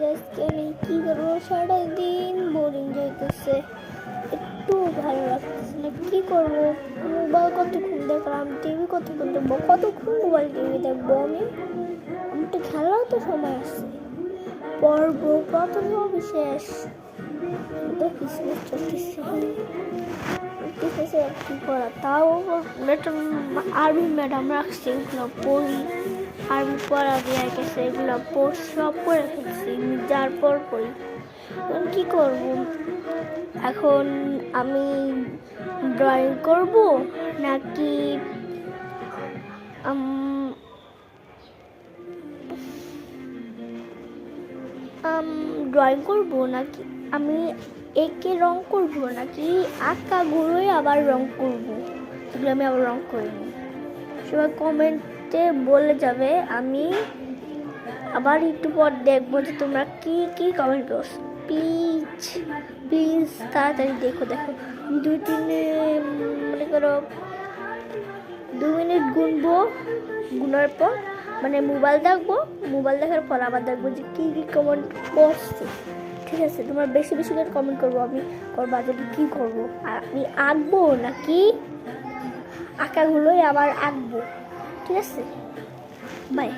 আজকে আমি কি করবো, সারাদিন বোরিং যাইতেছে, একটু ভালো লাগতেছে না। কি করবো, মোবাইল কতক্ষণ দেখলাম, টিভি কতক্ষণ দেখবো, কতক্ষণ মোবাইল টিভি দেখবো। আমার তো খেলাও তো সময় আছে, পড়বো, প্রথম শেষ তো বিজনেস চলতেছে। কি করা, তাও আরবি ম্যাডাম রাখছে, এগুলো পড়ি, আরবি পড়া দিয়ে গেছে, এগুলো সব পড়ে ফেলছি, যার পর পড়ি। এখন কি করব, এখন আমি ড্রয়িং করব নাকি ড্রয়িং করব নাকি আমি একে রং করব নাকি আঁকাগুলোই আবার রং করব, এগুলো আমি আবার রং করিনি। সবাই কমেন্টে বলে যাবে, আমি আবার একটু পর দেখবো যে তোমরা কি কি কমেন্ট করছো। প্লিজ প্লিজ তাড়াতাড়ি দেখো। 2-3 মনে করো 2 মিনিট গুনবো, গুনার পর মানে মোবাইল দেখবো, মোবাইল দেখার পর আবার দেখবো যে কি কি কমেন্ট করছে। ঠিক আছে, তোমরা বেশি বেশি করে কমেন্ট করবো, আমি করবো যদি কী করবো, আর আমি আঁকবো নাকি আঁকাগুলোই আবার আঁকবো। ঠিক আছে, বাই।